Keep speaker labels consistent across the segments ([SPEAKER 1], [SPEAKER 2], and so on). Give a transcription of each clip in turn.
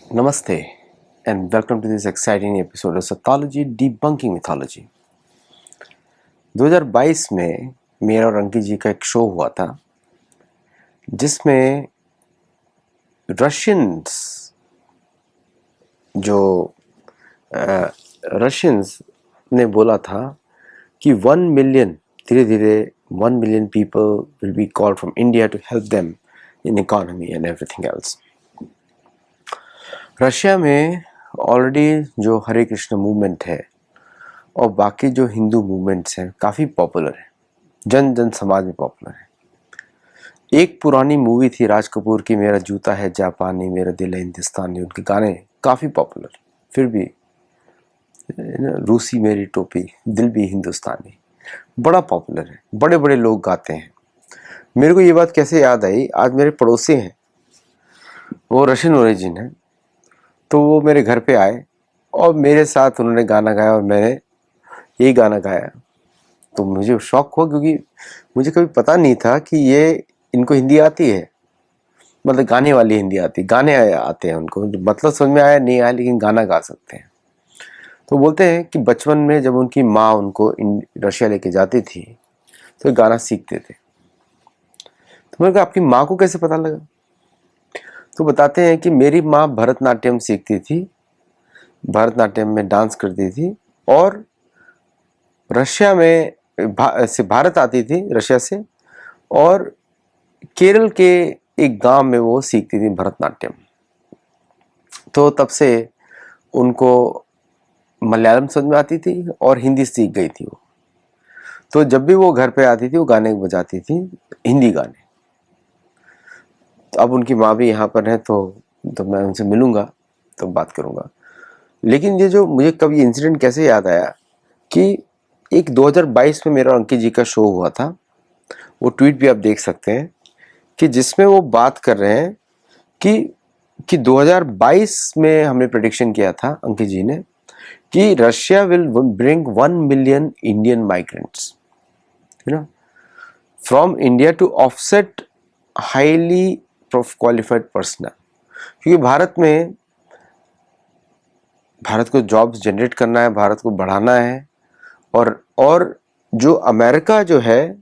[SPEAKER 1] Namaste and welcome to this exciting episode of Sathology Debunking Mythology। 2022 में मेरा और अंकित जी का एक शो हुआ था जिसमें रशियंस ने बोला था कि 1 मिलियन धीरे धीरे 1 million people will be called from India to help them in economy and everything else. Russia में ऑलरेडी जो हरे कृष्ण मूवमेंट है और बाकी जो हिंदू मूवमेंट्स हैं काफ़ी पॉपुलर है, जन जन समाज में पॉपुलर है। एक पुरानी मूवी थी राज कपूर की, मेरा जूता है जापानी मेरा दिल है हिंदुस्तानी, उनके गाने काफ़ी पॉपुलर। फिर भी रूसी मेरी टोपी दिल भी हिंदुस्तानी बड़ा पॉपुलर है, बड़े बड़े लोग गाते हैं। मेरे को ये बात कैसे याद आई, आज मेरे पड़ोसी हैं, वो रशियन ओरिजिन है, तो वो मेरे घर पे आए और मेरे साथ उन्होंने गाना गाया और मैंने यही गाना गाया। तो मुझे शौक हुआ क्योंकि मुझे कभी पता नहीं था कि ये इनको हिंदी आती है, मतलब गाने वाली हिंदी आती, गाने आते हैं उनको, मतलब समझ में आया नहीं आया लेकिन गाना गा सकते हैं। तो बोलते हैं कि बचपन में जब उनकी माँ उनको रशिया लेके जाती थी तो गाना सीखते थे। तो मैंने कहा आपकी माँ को कैसे पता लगा? तो बताते हैं कि मेरी माँ भरतनाट्यम सीखती थी, भरतनाट्यम में डांस करती थी और रशिया में से भारत आती थी रशिया से, और केरल के एक गांव में वो सीखती थी भरतनाट्यम। तो तब से उनको मलयालम समझ में आती थी और हिंदी सीख गई थी वो। तो जब भी वो घर पे आती थी वो गाने बजाती थी, हिंदी गाने। तो अब उनकी माँ भी यहाँ पर है तो मैं उनसे मिलूंगा तो बात करूंगा। लेकिन ये जो मुझे कभी इंसिडेंट कैसे याद आया कि एक 2022 में मेरा और अंकित जी का शो हुआ था, वो ट्वीट भी आप देख सकते हैं, कि जिसमें वो बात कर रहे हैं कि 2022 में हमने प्रेडिक्शन किया था अंकित जी ने कि Russia will bring 1 million Indian migrants from India to offset highly qualified personal. क्योंकि भारत को जॉब्स जनरेट करना है, भारत को बढ़ाना है, और जो अमेरिका जो है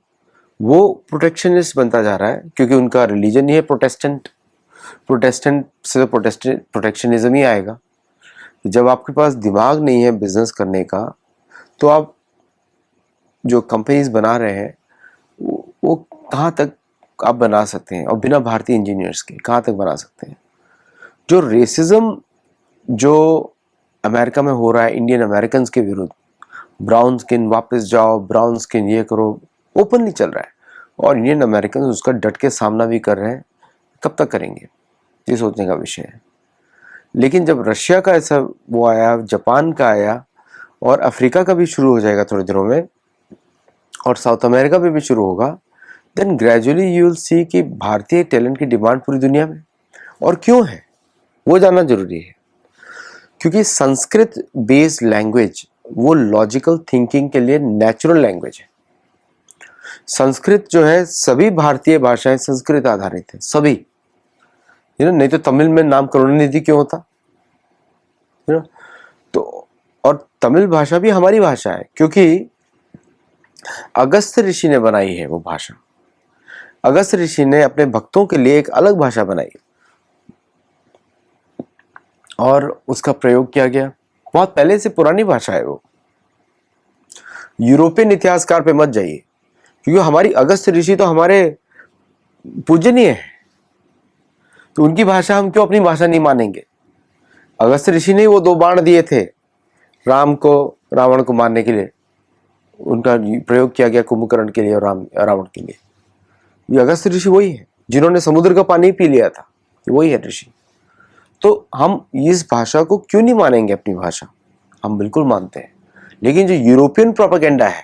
[SPEAKER 1] वो प्रोटेक्शनिस्ट बनता जा रहा है क्योंकि उनका रिलीजन ही है प्रोटेस्टेंट से प्रोटेक्शनिज्म ही आएगा। जब आपके पास दिमाग नहीं है बिजनेस करने का तो आप जो कंपनीज बना रहे हैं वो कहाँ तक आप बना सकते हैं, और बिना भारतीय इंजीनियर्स के कहाँ तक बना सकते हैं। जो रेसिज्म जो अमेरिका में हो रहा है इंडियन अमेरिकन के विरुद्ध, ब्राउन स्किन वापस जाओ, ब्राउन स्किन ये करो, ओपनली चल रहा है और इंडियन अमेरिकन उसका डट के सामना भी कर रहे हैं। कब तक करेंगे, ये सोचने का विषय है। लेकिन जब रशिया का ऐसा वो आया, जापान का आया और अफ्रीका का भी शुरू हो जाएगा थोड़े दिनों में, और साउथ अमेरिका में भी शुरू होगा, then gradually you will see कि भारतीय टैलेंट की डिमांड पूरी दुनिया में। और क्यों है वो जानना जरूरी है, क्योंकि संस्कृत बेस्ड लैंग्वेज वो लॉजिकल थिंकिंग के लिए नेचुरल लैंग्वेज है। संस्कृत जो है, सभी भारतीय भाषाएं संस्कृत आधारित है, सभी। नहीं तो तमिल में नाम करुणानिधि क्यों होता? तो और तमिल भाषा भी हमारी भाषा है क्योंकि अगस्त्य ऋषि ने बनाई है वो भाषा। अगस्त्य ऋषि ने अपने भक्तों के लिए एक अलग भाषा बनाई और उसका प्रयोग किया गया। बहुत पहले से पुरानी भाषा है वो। यूरोपियन इतिहासकार पे मत जाइए क्योंकि हमारी अगस्त्य ऋषि तो हमारे पूजनीय है, तो उनकी भाषा हम क्यों अपनी भाषा नहीं मानेंगे? अगस्त्य ऋषि ने वो 2 बाण दिए थे राम को, रावण को मारने के लिए, उनका प्रयोग किया गया कुंभकर्ण के लिए और रावण के लिए। ये अगस्त्य ऋषि वही है जिन्होंने समुद्र का पानी पी लिया था, वही है ऋषि। तो हम इस भाषा को क्यों नहीं मानेंगे अपनी भाषा? हम बिल्कुल मानते हैं। लेकिन जो यूरोपियन प्रोपेगेंडा है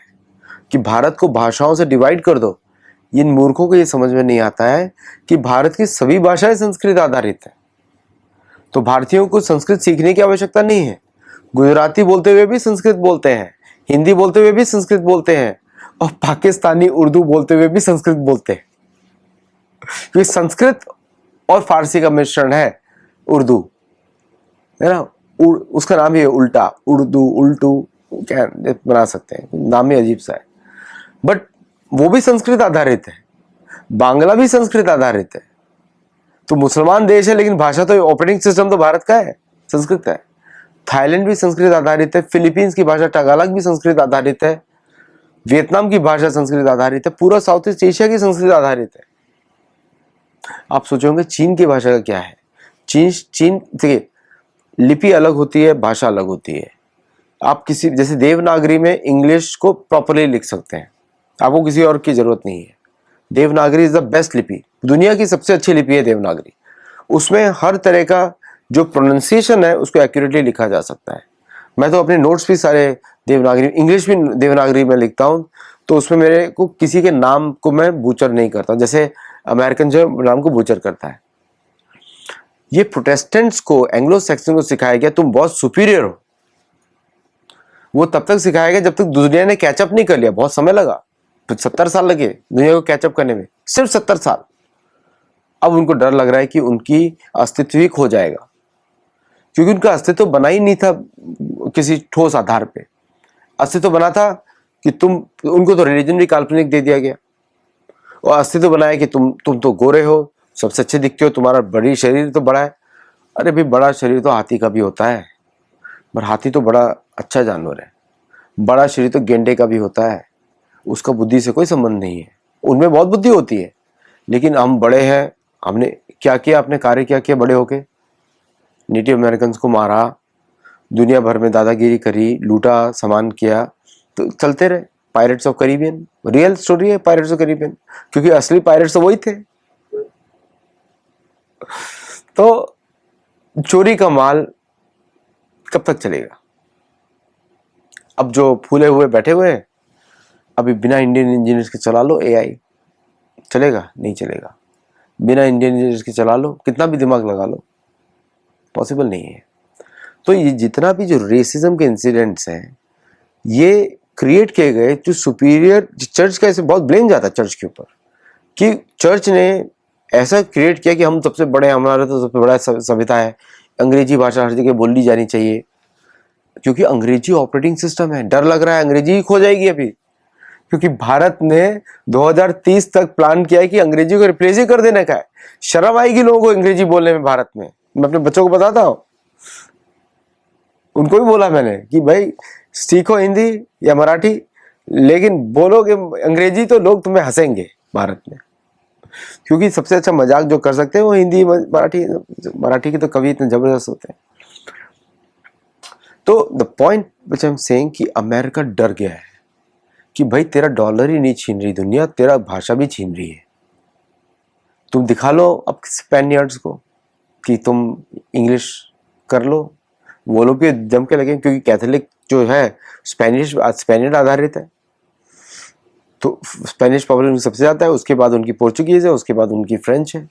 [SPEAKER 1] कि भारत को भाषाओं से डिवाइड कर दो, इन मूर्खों को ये समझ में नहीं आता है कि भारत की सभी भाषाएं संस्कृत आधारित है। तो भारतीयों को संस्कृत सीखने की आवश्यकता नहीं है। गुजराती बोलते हुए भी संस्कृत बोलते हैं, हिंदी बोलते हुए भी संस्कृत बोलते हैं, और पाकिस्तानी उर्दू बोलते हुए भी संस्कृत बोलते हैं। क्योंकि संस्कृत और फारसी का मिश्रण है उर्दू। है ना। उसका नाम ही है उल्टा, उर्दू, उल्टू, क्या बना सकते हैं, नाम ही अजीब सा है, बट वो भी संस्कृत आधारित है, बांग्ला भी संस्कृत आधारित है। तो मुसलमान देश है लेकिन भाषा तो, ऑपरेटिंग सिस्टम तो भारत का है, संस्कृत है। थाईलैंड भी संस्कृत आधारित है, फिलीपींस की भाषा टगालग भी संस्कृत आधारित है, वियतनाम की भाषा संस्कृत आधारित है, पूरा साउथ ईस्ट एशिया की संस्कृत आधारित है। आप सोचोगे चीन की भाषा का क्या है? चीन देखिए, लिपि अलग होती है, भाषा अलग होती है। आप किसी जैसे देवनागरी में इंग्लिश को प्रॉपरली लिख सकते हैं, आपको किसी और की जरूरत नहीं है। देवनागरी इज द बेस्ट लिपि, दुनिया की सबसे अच्छी लिपि है देवनागरी। उसमें हर तरह का जो प्रोनाउंसिएशन है उसको एक्यूरेटली लिखा जा सकता है। मैं तो अपने नोट्स भी सारे देवनागरी, इंग्लिश भी देवनागरी में लिखता हूँ, तो उसमें मेरे को किसी के नाम को मैं बूचर नहीं करता, जैसे अमेरिकन जो नाम को बूचर करता है। ये प्रोटेस्टेंट्स को, एंग्लो सैक्सन को सिखाया गया तुम बहुत सुपीरियर हो। वो तब तक सिखाया गया जब तक दुनिया ने कैचअप नहीं कर लिया। बहुत समय लगा, तो 70 साल लगे दुनिया को कैचअप करने में, सिर्फ 70 साल। अब उनको डर लग रहा है कि उनकी अस्तित्व ही खो जाएगा, क्योंकि उनका अस्तित्व बना ही नहीं था किसी ठोस आधार पे। अस्तित्व बना था कि उनको तो रिलीजन भी काल्पनिक दे दिया गया, और अस्तित्व बनाया कि तुम तो गोरे हो, सबसे अच्छे दिखते हो, तुम्हारा बड़ी शरीर तो बड़ा है। अरे भाई, बड़ा शरीर तो हाथी का भी होता है, पर हाथी तो बड़ा अच्छा जानवर है। बड़ा शरीर तो गेंडे का भी होता है, उसका बुद्धि से कोई संबंध नहीं है, उनमें बहुत बुद्धि होती है। लेकिन हम बड़े हैं, हमने क्या किया, अपने कार्य क्या किया बड़े होके? नेटिव अमेरिकन को मारा, दुनिया भर में दादागिरी करी, लूटा, सामान किया, तो चलते रहे। Pirates of Caribbean real story है, पायरेट्स ऑफ कैरिबियन, क्योंकि असली पायरेट्स तो वही थे। तो चोरी का माल कब तक चलेगा? अब जो फूले हुए बैठे हुए हैं, अभी बिना इंडियन इंजीनियर्स के चला लो एआई, चलेगा? नहीं चलेगा। बिना इंडियन इंजीनियर्स के चला लो, कितना भी दिमाग लगा लो, पॉसिबल नहीं है। तो ये जितना भी जो रेसिज्म के इंसिडेंट्स हैं, ये क्रिएट किए गए जो सुपीरियर, चर्च का ऐसे बहुत ब्लेम जाता है चर्च के ऊपर, कि चर्च ने ऐसा क्रिएट किया कि हम सबसे बड़े, हमारा तो सबसे बड़ा सभ्यता है, अंग्रेजी भाषा हर जगह बोली जानी चाहिए, क्योंकि अंग्रेजी ऑपरेटिंग सिस्टम है। डर लग रहा है अंग्रेजी ही खो जाएगी अभी, क्योंकि भारत ने 2030 तक प्लान किया है कि अंग्रेजी को रिप्लेस ही कर देने का है। शर्म आएगी लोगों को अंग्रेजी बोलने में भारत में। मैं अपने बच्चों को बताता हूँ, उनको भी बोला मैंने कि भाई सीखो हिंदी या मराठी, लेकिन बोलोगे अंग्रेजी तो लोग तुम्हें हंसेंगे भारत में, क्योंकि सबसे अच्छा मजाक जो कर सकते हैं वो हिंदी, मराठी के तो कवि इतने जबरदस्त होते हैं। तो the point which I am saying कि अमेरिका डर गया है कि भाई तेरा डॉलर ही नहीं छीन रही दुनिया, तेरा भाषा भी छीन रही है। तुम दिखा लो अब स्पेनियर्ड्स को कि तुम इंग्लिश कर लो, वो लोग भी जम के लगे, क्योंकि कैथोलिक जो है स्पेनियर्ड आधारित है, तो स्पेनिश पॉपुलेशन सबसे ज़्यादा है, उसके बाद उनकी पोर्चुगीज है, उसके बाद उनकी फ्रेंच है।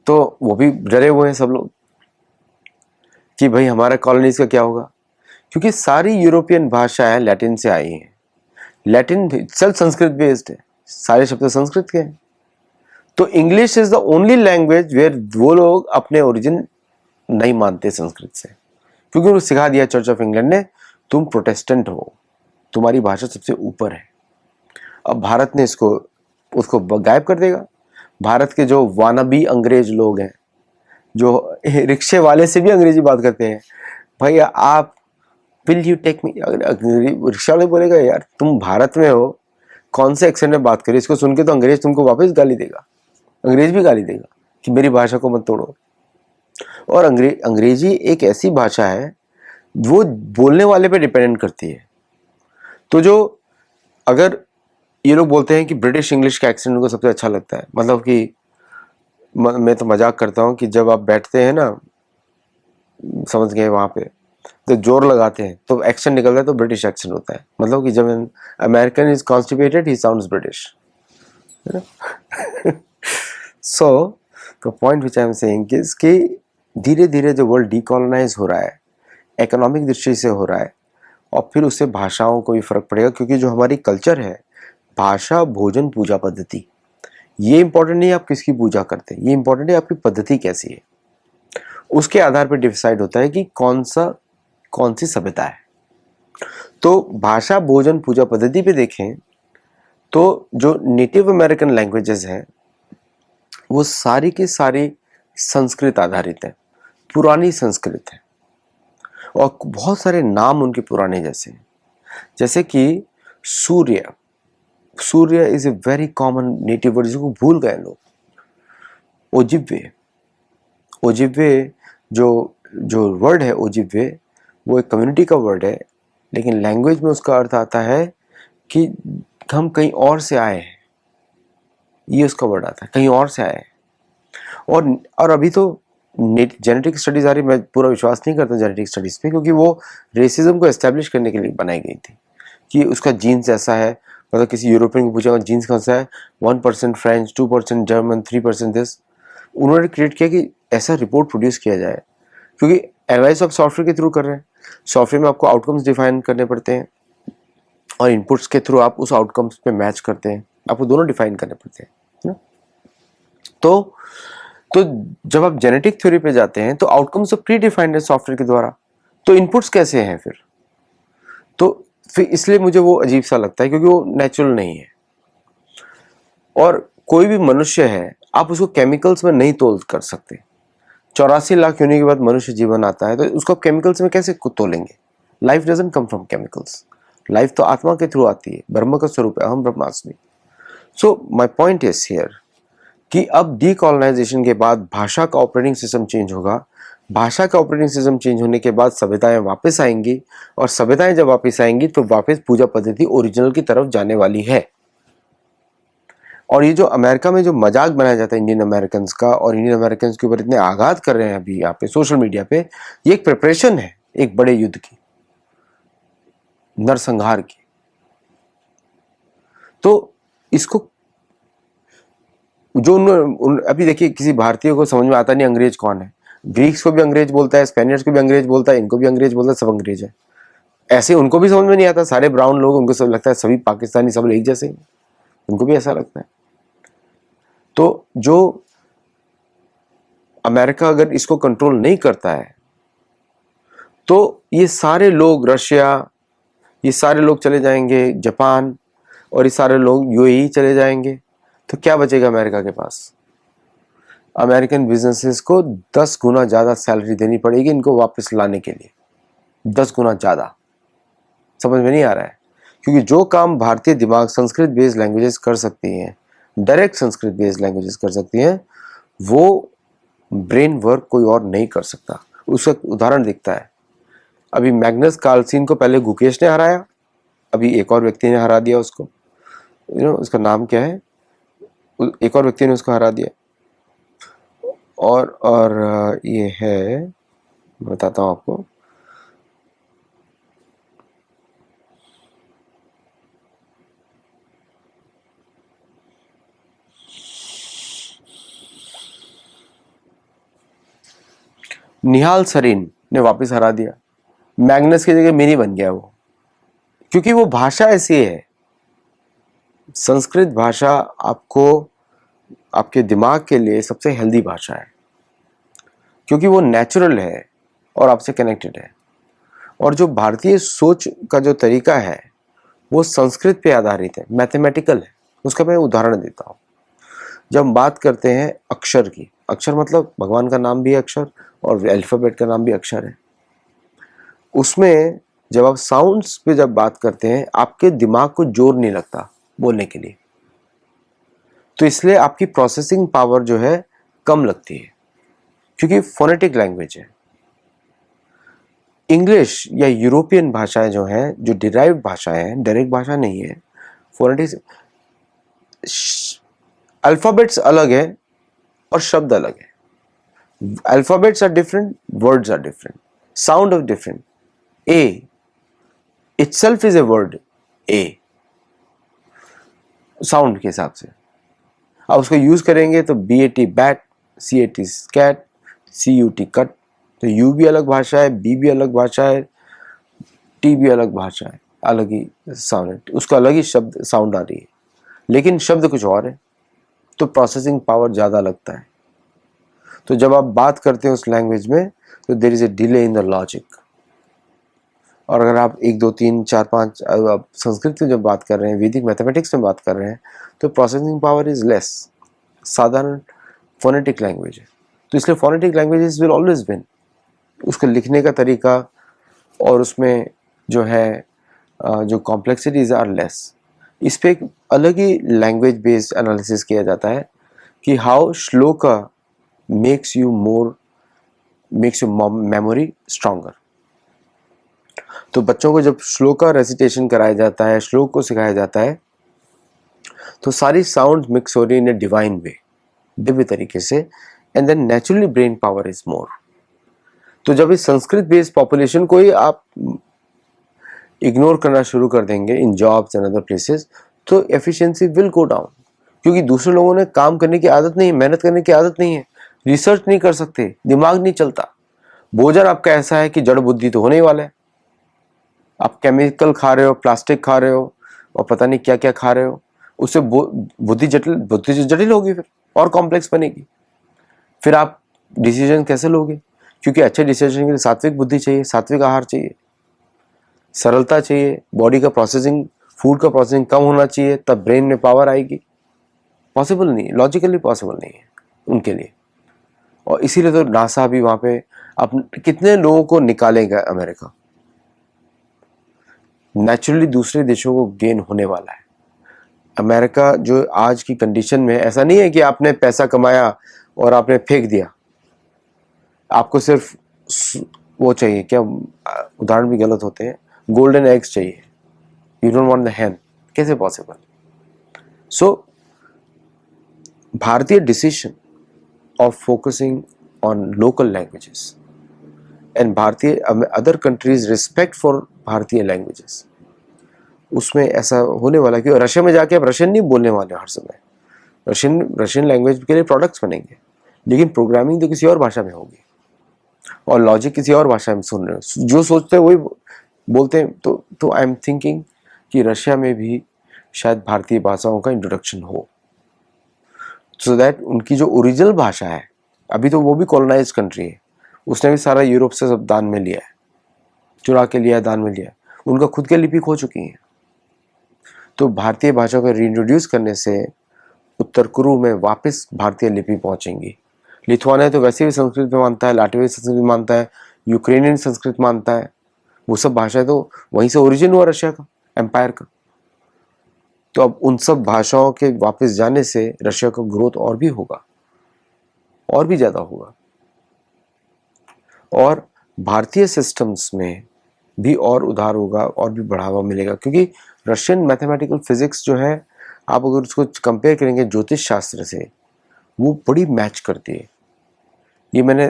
[SPEAKER 1] तो वो भी डरे हुए हैं सब लोग कि भाई हमारा कॉलोनीज का क्या होगा, क्योंकि सारी यूरोपियन भाषाएं लैटिन से आई हैं। लैटिन सेल्फ संस्कृत बेस्ड है, सारे शब्द संस्कृत के हैं। तो English is the only language where वो लोग अपने ओरिजिन नहीं मानते संस्कृत से, क्योंकि उनको सिखा दिया चर्च ऑफ इंग्लैंड ने, तुम प्रोटेस्टेंट हो, तुम्हारी भाषा सबसे ऊपर है। अब भारत ने उसको गायब कर देगा। भारत के जो वानबी अंग्रेज लोग हैं, जो रिक्शे वाले से भी अंग्रेजी बात करते हैं, भाई आप will you take me, rickshaw वाले बोलेगा यार तुम भारत में हो, कौन से एक्सेंट में बात करो, इसको सुन के तो अंग्रेज तुमको वापस गाली देगा, अंग्रेज भी गाली देगा कि मेरी भाषा को मत तोड़ो। और अंग्रेजी एक ऐसी भाषा है वो बोलने वाले पे डिपेंडेंट करती है। तो जो अगर ये लोग बोलते हैं कि ब्रिटिश इंग्लिश का एक्सेंट उनको सबसे अच्छा लगता है, मतलब कि मैं तो मजाक करता हूँ कि जब आप बैठते हैं ना, समझ गए, वहाँ पे तो जोर लगाते हैं तो एक्सेंट निकलता है, तो ब्रिटिश एक्सेंट होता है। मतलब कि जब American is constipated he sounds British. So the point which I am saying is कि धीरे धीरे जो वर्ल्ड डीकॉलोनाइज हो रहा है, इकोनॉमिक दृष्टि से हो रहा है, और फिर उससे भाषाओं को भी फर्क पड़ेगा, क्योंकि जो हमारी कल्चर है, भाषा, भोजन, पूजा पद्धति, ये इंपॉर्टेंट नहीं है आप किसकी पूजा करते हैं, ये इंपॉर्टेंट है आपकी पद्धति कैसी है। उसके आधार पर डिसाइड होता है कि कौन सी सभ्यता है। तो भाषा, भोजन, पूजा पद्धति पे देखें तो जो नेटिव अमेरिकन लैंग्वेजेस हैं वो सारी की सारी संस्कृत आधारित है, पुरानी संस्कृत है, और बहुत सारे नाम उनके पुराने जैसे कि सूर्य। सूर्य is a very common native word जिसको भूल गए लोग। ओजिब्वे, ओजिब्वे जो जो वर्ड है ओजिब्वे, वो एक कम्युनिटी का वर्ड है, लेकिन लैंग्वेज में उसका अर्थ आता है कि हम कहीं और से आए हैं, ये उसका वर्ड आता है, कहीं और से आए हैं। और अभी तो जेनेटिक स्टडीज आ रही, मैं पूरा विश्वास नहीं करता जेनेटिक स्टडीज पे, क्योंकि वो रेसिज्म को एस्टेब्लिश करने के लिए बनाई गई थी कि उसका जीन्स ऐसा है। मतलब किसी यूरोपियन को पूछा जीन्स कौन सा है, 1% फ्रेंच, 2% जर्मन, 3% दिस। उन्होंने क्रिएट किया कि ऐसा रिपोर्ट प्रोड्यूस किया जाए, क्योंकि एनालाइज आप सॉफ्टवेयर के थ्रू कर रहे हैं। सॉफ्टवेयर में आपको आउटकम्स डिफाइन करने पड़ते हैं और इनपुट्स के थ्रू आप उस आउटकम्स पे मैच करते हैं, आपको दोनों डिफाइन करने पड़ते हैं ना। तो जब आप जेनेटिक थ्योरी पे जाते हैं तो आउटकम्स तो प्री डिफाइंड है सॉफ्टवेयर के द्वारा, तो इनपुट्स कैसे हैं फिर इसलिए मुझे वो अजीब सा लगता है, क्योंकि वो नेचुरल नहीं है। और कोई भी मनुष्य है, आप उसको केमिकल्स में नहीं तोल कर सकते। 84 लाख यूनि के बाद मनुष्य जीवन आता है, तो उसको आप केमिकल्स में कैसे तोलेंगे? Life doesn't come from chemicals, life तो आत्मा के थ्रू आती है, ब्रह्म का स्वरूप है, अहम ब्रह्मास्मि। सो माई पॉइंट इज हियर कि अब डीकॉलोनाइजेशन के बाद भाषा का ऑपरेटिंग सिस्टम चेंज होगा। भाषा का ऑपरेटिंग सिस्टम चेंज होने के बाद सभ्यताएं वापस आएंगी, और सभ्यताएं जब वापस आएंगी तो वापस पूजा पद्धति ओरिजिनल की तरफ जाने वाली है। और ये जो अमेरिका में जो मजाक बनाया जाता है इंडियन अमेरिकन का, और इंडियन अमेरिकन के ऊपर इतने आघात कर रहे हैं अभी यहाँ पे सोशल मीडिया पे, ये एक प्रिपरेशन है एक बड़े युद्ध की, नरसंहार की। तो इसको जो अभी देखिए, किसी भारतीय को समझ में आता नहीं अंग्रेज कौन है। ग्रीक्स को भी अंग्रेज बोलता है, स्पेनियर्स को भी अंग्रेज बोलता है, इनको भी अंग्रेज बोलता है, सब अंग्रेज है। ऐसे उनको भी समझ में नहीं आता, सारे ब्राउन लोग, उनको सब लगता है सभी पाकिस्तानी सब एक जैसे, उनको भी ऐसा लगता है। तो जो अमेरिका अगर इसको कंट्रोल नहीं करता है तो ये सारे लोग, रशिया, ये सारे लोग चले जाएंगे, जापान, और ये सारे लोग यूएई चले जाएंगे। तो क्या बचेगा अमेरिका के पास? अमेरिकन बिजनेसेस को 10 गुना ज़्यादा सैलरी देनी पड़ेगी इनको वापस लाने के लिए, 10 गुना ज़्यादा। समझ में नहीं आ रहा है, क्योंकि जो काम भारतीय दिमाग संस्कृत बेस्ड लैंग्वेजेस कर सकती हैं, डायरेक्ट संस्कृत बेस्ड लैंग्वेजेस कर सकती हैं, वो ब्रेन वर्क कोई और नहीं कर सकता। उसका उदाहरण दिखता है, अभी मैग्नस कार्लसन को पहले गुकेश ने हराया, अभी एक और व्यक्ति ने हरा दिया उसको। उसका नाम क्या है? एक और व्यक्ति ने उसको हरा दिया। और ये है, बताता हूँ आपको। निहाल सरीन ने वापस हरा दिया, मैग्नस की जगह मिनी बन गया वो, क्योंकि वो भाषा ऐसी है। संस्कृत भाषा आपको, आपके दिमाग के लिए सबसे हेल्दी भाषा है, क्योंकि वो नेचुरल है और आपसे कनेक्टेड है। और जो भारतीय सोच का जो तरीका है वो संस्कृत पे आधारित है, मैथमेटिकल है। उसका मैं उदाहरण देता हूँ। जब हम बात करते हैं अक्षर की, अक्षर मतलब भगवान का नाम भी है अक्षर, और अल्फाबेट का नाम भी अक्षर है। उसमें जब आप साउंड्स पे जब बात करते हैं, आपके दिमाग को जोर नहीं लगता बोलने के लिए, तो इसलिए आपकी प्रोसेसिंग पावर जो है कम लगती है, क्योंकि फोनेटिक लैंग्वेज है। इंग्लिश या यूरोपियन भाषाएं जो हैं, जो डिराइव्ड भाषाएं हैं, डायरेक्ट भाषा नहीं है, फोनेटिक्स, अल्फाबेट्स अलग है और शब्द अलग है। Alphabets are different, words are different, sound of different. A itself is a word, A sound के हिसाब से आप उसको यूज करेंगे तो BAT bat, CAT cat, CUT cut. तो यू भी अलग भाषा है, बी भी अलग भाषा है, टी भी अलग भाषा है, अलग ही साउंड है, उसका अलग ही शब्द साउंड आ रही है, लेकिन शब्द कुछ और है, तो प्रोसेसिंग पावर ज़्यादा लगता है। तो जब आप बात करते हैं उस लैंग्वेज में तो there is a delay in the logic. और अगर आप 1 2 3 4 5 आप संस्कृत में जब बात कर रहे हैं, वैदिक मैथमेटिक्स में बात कर रहे हैं, तो प्रोसेसिंग पावर इज़ लेस। साधारण फोनेटिक लैंग्वेज है, तो इसलिए phonetic languages will always win. उसको लिखने का तरीका और उसमें जो है जो कॉम्प्लेक्सिटीज आर लेस। इस पे एक अलग ही लैंग्वेज बेस्ड एनालिसिस किया जाता है कि how shloka makes you memory stronger. तो बच्चों को जब श्लोका रेसिटेशन कराया जाता है, श्लोक को सिखाया जाता है, तो सारी साउंड मिक्स हो रही इन ए डिवाइन वे, दिव्य तरीके से, and then naturally brain power is more. तो जब इस संस्कृत बेस्ड पॉपुलेशन को ही आप इग्नोर करना शुरू कर देंगे इन जॉब्स एंड अदर प्लेसेस, तो एफिशिएंसी विल गो डाउन। क्योंकि दूसरे लोगों ने काम करने की आदत नहीं है, मेहनत करने की आदत नहीं है, रिसर्च नहीं कर सकते, दिमाग नहीं चलता। भोजन आपका ऐसा है कि जड़ बुद्धि तो होने ही वाला है। आप केमिकल खा रहे हो, प्लास्टिक खा रहे हो और पता नहीं क्या क्या खा रहे हो, उससे बुद्धि जटिल होगी, फिर और कॉम्प्लेक्स बनेगी। फिर आप डिसीजन कैसे लोगे? क्योंकि अच्छे डिसीजन के लिए सात्विक बुद्धि चाहिए, सात्विक आहार चाहिए, सरलता चाहिए, बॉडी का प्रोसेसिंग, फूड का प्रोसेसिंग कम होना चाहिए, तब ब्रेन में पावर आएगी। पॉसिबल नहीं है, लॉजिकली पॉसिबल नहीं है उनके लिए। और इसीलिए तो नासा भी वहाँ पे अपने कितने लोगों को निकालेगा अमेरिका। नेचुरली दूसरे देशों को गेन होने वाला है। अमेरिका जो आज की कंडीशन में, ऐसा नहीं है कि आपने पैसा कमाया और आपने फेंक दिया, आपको सिर्फ वो चाहिए, क्या उदाहरण भी गलत होते हैं, गोल्डन एग्स चाहिए, यू डोंट वांट द हैन, कैसे पॉसिबल? सो भारतीय decision of focusing on local languages and भारतीय अदर कंट्रीज रिस्पेक्ट फॉर भारतीय लैंग्वेजेस, उसमें ऐसा होने वाला कि रशिया में जाके आप रशियन नहीं बोलने वाले हर समय। रशियन लैंग्वेज के लिए प्रोडक्ट्स बनेंगे, लेकिन प्रोग्रामिंग तो किसी और भाषा में होगी और लॉजिक किसी और भाषा में सुन रहे हो, जो सोचते हैं वही बोलते हैं। तो आई एम थिंकिंग कि रशिया में भी शायद भारतीय भाषाओं का इंट्रोडक्शन हो, सो दैट उनकी जो ओरिजिनल भाषा है, अभी तो वो भी कॉलोनाइज कंट्री है, उसने भी सारा यूरोप से सब दान में लिया है, चुरा के लिया है, दान में लिया है, उनका खुद के लिपि खो चुकी है। तो भारतीय भाषा को रीइंट्रोड्यूस करने से उत्तर कुरु में वापस भारतीय लिपि पहुंचेंगी। लिथुआनिया तो वैसे भी संस्कृत में मानता है, लाटविया संस्कृत में मानता है, यूक्रेनियन संस्कृत मानता है, वो सब भाषाएं तो वहीं से ओरिजिन हुआ रशिया का एम्पायर का। तो अब उन सब भाषाओं के वापस जाने से रशिया का ग्रोथ और भी होगा, और भी ज्यादा होगा, और भारतीय सिस्टम्स में भी और उधार होगा और भी बढ़ावा मिलेगा। क्योंकि रशियन मैथमेटिकल फिजिक्स जो है, आप अगर उसको कंपेयर करेंगे ज्योतिष शास्त्र से, वो बड़ी मैच करती है। ये मैंने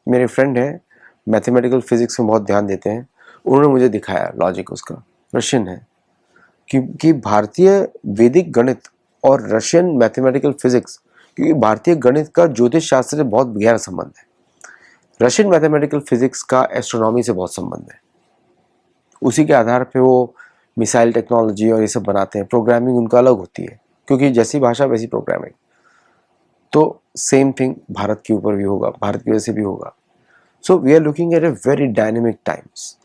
[SPEAKER 1] मेरे फ्रेंड है मैथमेटिकल फिजिक्स में बहुत ध्यान देते हैं, उन्होंने मुझे दिखाया लॉजिक उसका, रशियन है, कि भारतीय वैदिक गणित और रशियन मैथमेटिकल फिजिक्स, क्योंकि भारतीय गणित का ज्योतिष शास्त्र से बहुत गहरा संबंध है, रशियन मैथमेटिकल फिजिक्स का एस्ट्रोनॉमी से बहुत संबंध है। उसी के आधार पे वो मिसाइल टेक्नोलॉजी और ये सब बनाते हैं। प्रोग्रामिंग उनका अलग होती है, क्योंकि जैसी भाषा वैसी प्रोग्रामिंग। तो सेम थिंग भारत के ऊपर भी होगा, भारत की वजह से भी होगा। So we are looking at a very dynamic times,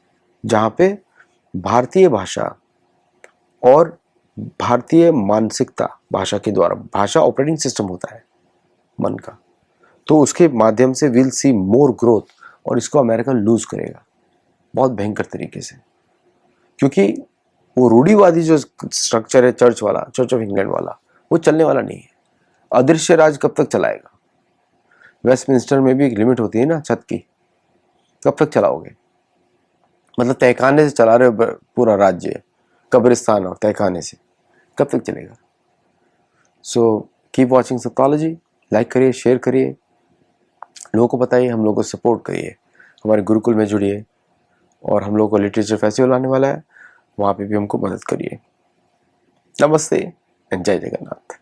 [SPEAKER 1] जहाँ पे भारतीय भाषा और भारतीय मानसिकता, भाषा के द्वारा, भाषा ऑपरेटिंग सिस्टम होता है मन का, तो उसके माध्यम से विल सी मोर ग्रोथ, और इसको अमेरिका लूज करेगा बहुत भयंकर तरीके से। क्योंकि वो रूढ़िवादी जो स्ट्रक्चर है चर्च वाला, चर्च ऑफ इंग्लैंड वाला, वो चलने वाला नहीं है। अदृश्य राज कब तक चलाएगा? वेस्टमिंस्टर में भी एक लिमिट होती है ना छत की, कब तक चलाओगे? मतलब तहखाने से चला रहे हो पूरा राज्य, कब्रिस्तान और तहखाने से, कब तक चलेगा? सो कीप वॉचिंग सप्तालॉजी, लाइक करिए, शेयर करिए, लोगों को बताइए, हम लोगों को सपोर्ट करिए, हमारे गुरुकुल में जुड़िए, और हम लोगों को लिटरेचर फेस्टिवल आने वाला है, वहाँ पे भी हमको मदद करिए। नमस्ते एंड जय जगन्नाथ।